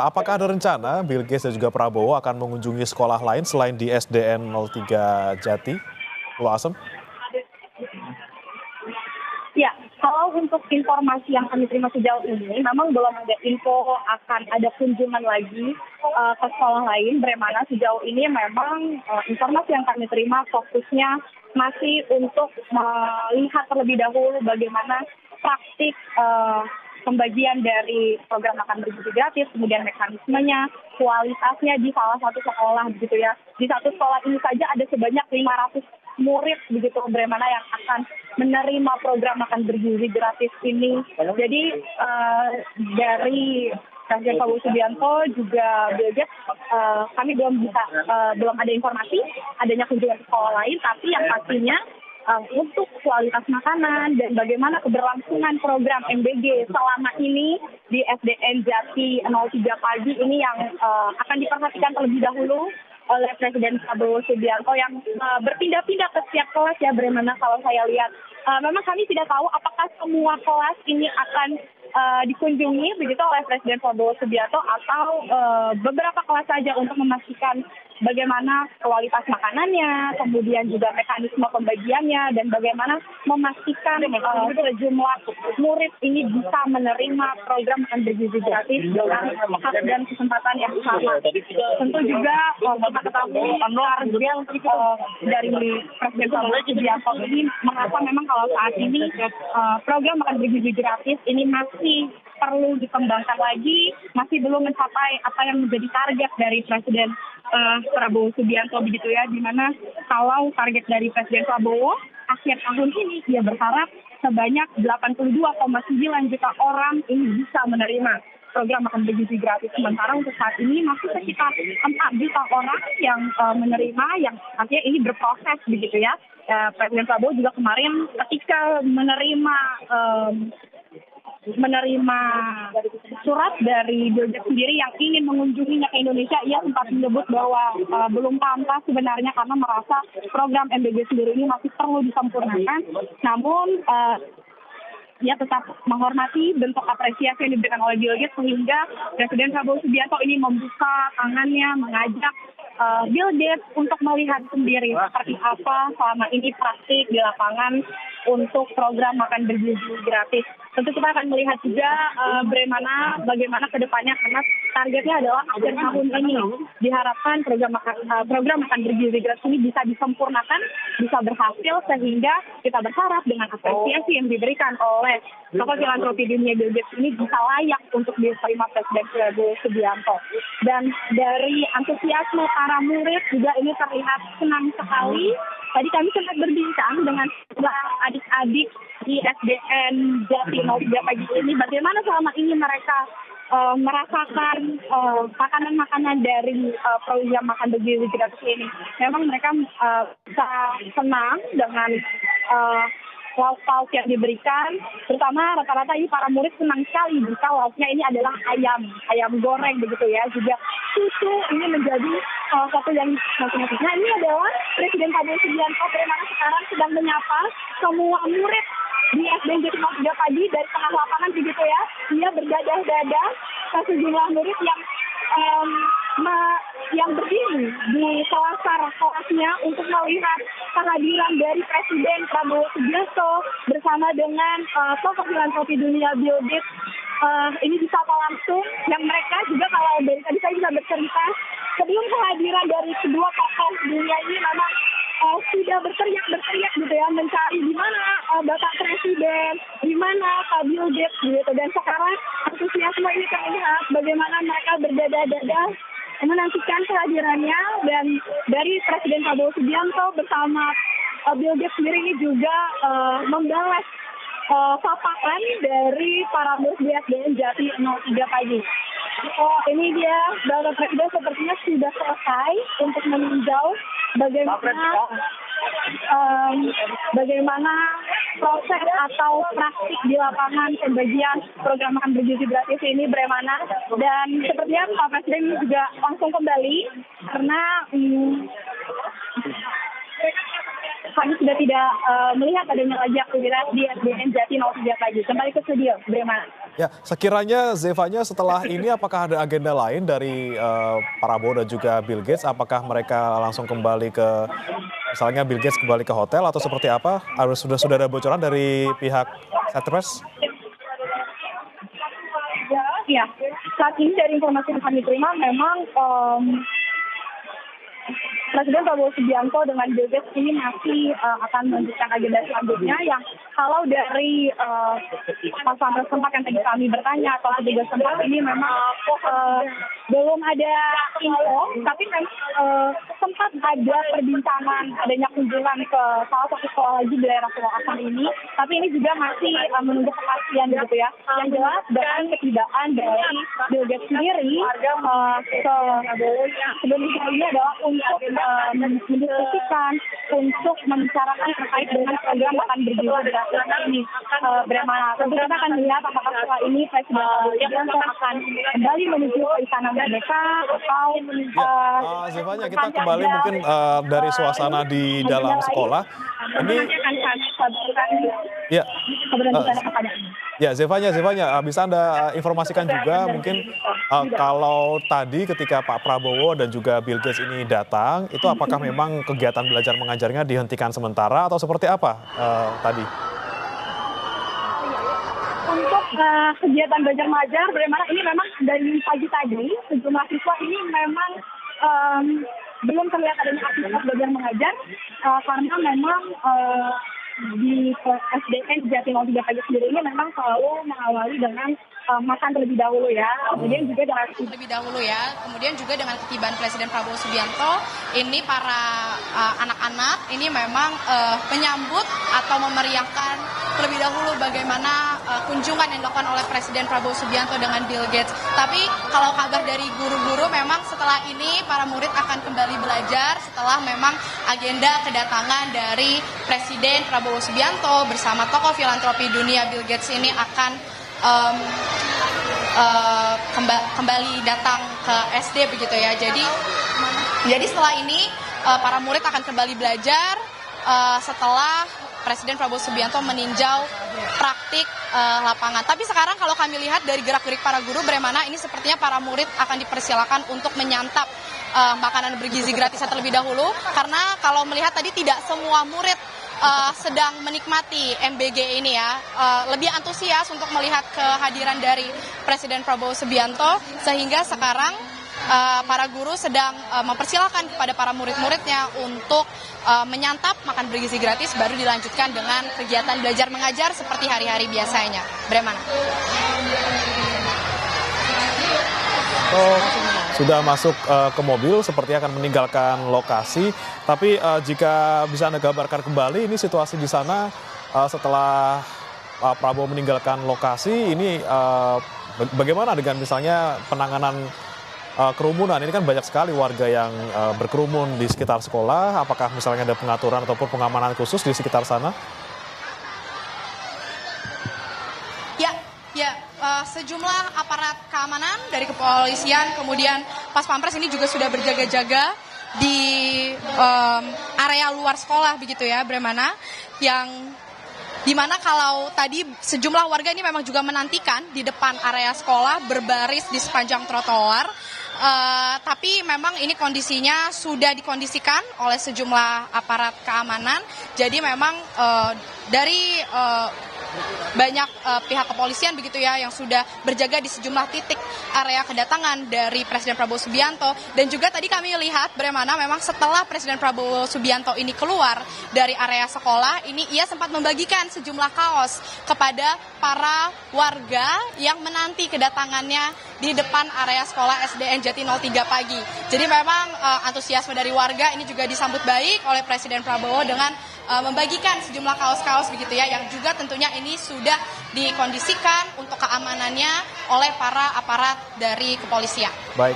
Apakah ada rencana Bill Gates dan juga Prabowo akan mengunjungi sekolah lain selain di SDN 03 Jati, Pulau Asem? Ya, kalau untuk informasi yang kami terima sejauh ini, memang belum ada info akan ada kunjungan lagi ke sekolah lain. Bagaimana sejauh ini memang informasi yang kami terima fokusnya masih untuk melihat terlebih dahulu bagaimana praktik pembagian dari program makan bergizi gratis, kemudian mekanismenya, kualitasnya di salah satu sekolah begitu ya. Di satu sekolah ini saja ada sebanyak 500 murid begitu bagaimana yang akan menerima program makan bergizi gratis ini. Jadi dari Presiden Prabowo Subianto juga Bill Gates, kami belum ada informasi adanya kunjungan ke sekolah lain, tapi yang pastinya untuk kualitas makanan dan bagaimana keberlangsungan program MBG selama ini di SDN Jati 03 Pagi ini yang akan diperhatikan terlebih dahulu oleh Presiden Prabowo Subianto yang berpindah-pindah ke setiap kelas ya, bagaimana kalau saya lihat. Memang kami tidak tahu apakah semua kelas ini akan dikunjungi begitu oleh Presiden Prabowo Subianto atau beberapa kelas saja untuk memastikan bagaimana kualitas makanannya, kemudian juga mekanisme pembagiannya, dan bagaimana memastikan sejumlah murid ini bisa menerima program makan bergizi gratis dengan hak dan kesempatan yang sama. Tentu juga kita ketahui target dari Presiden Prabowo Subianto ini mengapa memang kalau saat ini program makan bergizi gratis ini masih perlu dikembangkan lagi, masih belum mencapai apa yang menjadi target dari Presiden Prabowo Subianto begitu ya, di mana kalau target dari Presiden Prabowo akhir tahun ini dia berharap sebanyak 82,9 juta orang ini bisa menerima program makan bergizi gratis. Sementara untuk saat ini masih sekitar 4 juta orang yang menerima, yang artinya ini berproses begitu ya. Presiden Prabowo juga kemarin ketika menerima surat dari Bill Gates sendiri yang ingin mengunjunginya ke Indonesia, ia sempat menyebut bahwa belum pantas sebenarnya karena merasa program MBG sendiri ini masih perlu disempurnakan. Namun ia tetap menghormati bentuk apresiasi yang diberikan oleh Bill Gates sehingga Presiden Prabowo Subianto ini membuka tangannya mengajak Bill Gates untuk melihat sendiri seperti apa selama ini praktik di lapangan untuk program makan bergizi gratis. Tentu kita akan melihat juga bagaimana ke depannya karena targetnya adalah akhir tahun ini diharapkan program makan bergizi gratis ini bisa disempurnakan, bisa berhasil sehingga kita berharap dengan apresiasi yang diberikan oleh tokoh filantropi dunia Bill Gates ini bisa layak untuk diterima Presiden Prabowo Subianto. Dan dari antusiasme para murid juga ini terlihat senang sekali. Tadi kami sempat berbincang dengan adik-adik di SDN Jati 03 Pagi ini bagaimana selama ini mereka merasakan makanan-makanan dari program makan bergizi gratis ini. Memang mereka bisa senang dengan lauk-lauk yang diberikan, terutama rata-rata ini para murid senang sekali jika lauknya ini adalah ayam goreng begitu ya, juga susu ini menjadi salah satu yang nanti. Nah ini adalah Presiden Prabowo Subianto bagaimana sekarang sedang menyapa semua murid di SDN Jati 03 Pagi dari tengah lapangan begitu ya. Dia berdadah-dadah ke sejumlah murid yang berdiri di kelasnya untuk melihat kehadiran dari Presiden Prabowo Subianto bersama dengan tokoh filantropi dunia Bill Gates. Ini disapa langsung yang mereka juga kalau dari tadi saya bisa bercerita sebelum kehadiran dari kedua tokoh dunia ini memang sudah berteriak gitu ya, mencari di mana Bapak Presiden, di mana Pak Bill Gates gitu. Dan sekarang antusiasme ini terlihat bagaimana mereka berdadah-dadah menantikan kehadirannya, dan dari Presiden Prabowo Subianto bersama Bill Gates sendiri ini juga membalas sapaan dari para murid di SDN Jati 03 Pagi. Ini dia Bapak Presiden sepertinya sudah selesai untuk meninjau bagaimana proses atau praktik di lapangan pembagian program makan bergizi gratis ini bagaimana, dan sepertinya Pak Presiden juga langsung kembali karena kami sudah tidak melihat adanya lagi aktivitas di SDN Jati 03 Pagi. Kembali ke studio, bagaimana? Ya, sekiranya Zevanya setelah ini apakah ada agenda lain dari Prabowo dan juga Bill Gates? Apakah mereka langsung kembali ke, misalnya Bill Gates kembali ke hotel atau seperti apa? Sudah ada bocoran dari pihak Satress? Ya, saat ini dari informasi yang kami terima memang Presiden Prabowo Subianto dengan Bill Gates ini masih akan melanjutkan agenda selanjutnya yang kalau dari Mas Pampres tempat yang tadi kami bertanya atau petugas tempat ini memang belum ada info, tapi memang sempat ada perbincangan adanya kunjungan ke salah satu sekolah lagi di daerah Pulau Asam ini, tapi ini juga masih menunggu kepastian gitu ya. Yang jelas dengan ketidakan dari Bill Gates sendiri sebelumnya ini adalah untuk mendiskusikan, untuk membicarakan terkait dengan program makan bergizi gratis ini. Bagaimana? Tentu kita akan melihat apakah setelah ini Presiden Subianto akan kembali menuju ke Istana Merdeka atau Zevanya, kita kembali mungkin dari suasana di dalam sekolah. Ini akan kami sampaikan ya. keberlanjutan kepada Ya, Zevanya, bisa Anda informasikan juga mungkin kalau tadi ketika Pak Prabowo dan juga Bill Gates ini datang, itu apakah memang kegiatan belajar mengajarnya dihentikan sementara atau seperti apa tadi? Untuk kegiatan belajar mengajar, bagaimana ini memang dari pagi tadi sejumlah siswa ini memang belum terlihat adanya aktivitas belajar mengajar karena memang di SDN Jati 03 pagi sendiri ini memang selalu mengawali dengan makan terlebih dahulu ya. Kemudian juga dengan kemudian juga dengan ketibaan Presiden Prabowo Subianto, ini para anak-anak ini memang menyambut atau memeriahkan terlebih dahulu bagaimana kunjungan yang dilakukan oleh Presiden Prabowo Subianto dengan Bill Gates. Tapi kalau kabar dari guru-guru memang setelah ini para murid akan kembali belajar setelah memang agenda kedatangan dari Presiden Prabowo Subianto bersama tokoh filantropi dunia Bill Gates ini akan kembali datang ke SD begitu ya. Jadi setelah ini para murid akan kembali belajar setelah Presiden Prabowo Subianto meninjau praktik lapangan. Tapi sekarang kalau kami lihat dari gerak-gerik para guru bagaimana ini sepertinya para murid akan dipersilakan untuk menyantap makanan bergizi gratis terlebih dahulu, karena kalau melihat tadi tidak semua murid sedang menikmati MBG ini ya, lebih antusias untuk melihat kehadiran dari Presiden Prabowo Subianto, sehingga sekarang para guru sedang mempersilahkan kepada para murid-muridnya untuk menyantap makan bergizi gratis, baru dilanjutkan dengan kegiatan belajar mengajar seperti hari-hari biasanya. Bagaimana? Sudah masuk ke mobil, sepertinya akan meninggalkan lokasi. Tapi jika bisa Anda gambarkan kembali, ini situasi di sana setelah Prabowo meninggalkan lokasi, ini bagaimana dengan misalnya penanganan kerumunan? Ini kan banyak sekali warga yang berkerumun di sekitar sekolah. Apakah misalnya ada pengaturan ataupun pengamanan khusus di sekitar sana? Sejumlah aparat keamanan dari kepolisian, kemudian Pas Pampres ini juga sudah berjaga-jaga di area luar sekolah begitu ya, Bremana, yang dimana kalau tadi sejumlah warga ini memang juga menantikan di depan area sekolah berbaris di sepanjang trotoar. Tapi memang ini kondisinya sudah dikondisikan oleh sejumlah aparat keamanan. Jadi memang dari banyak pihak kepolisian begitu ya yang sudah berjaga di sejumlah titik area kedatangan dari Presiden Prabowo Subianto. Dan juga tadi kami lihat bagaimana memang setelah Presiden Prabowo Subianto ini keluar dari area sekolah, ini ia sempat membagikan sejumlah kaos kepada para warga yang menanti kedatangannya di depan area sekolah SDN Jati 03 pagi. Jadi memang antusiasme dari warga ini juga disambut baik oleh Presiden Prabowo dengan membagikan sejumlah kaos-kaos begitu ya, yang juga tentunya ini sudah dikondisikan untuk keamanannya oleh para aparat dari kepolisian. Baik,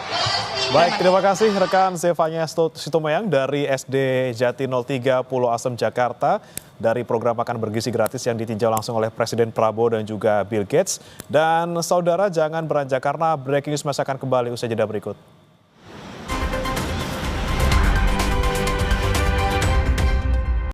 terima kasih rekan Zevanya Sitomeyang dari SD Jati 03 Pulau Asam Jakarta dari program makan bergizi gratis yang ditinjau langsung oleh Presiden Prabowo dan juga Bill Gates. Dan saudara jangan beranjak karena breaking news masih akan kembali usai jeda berikut.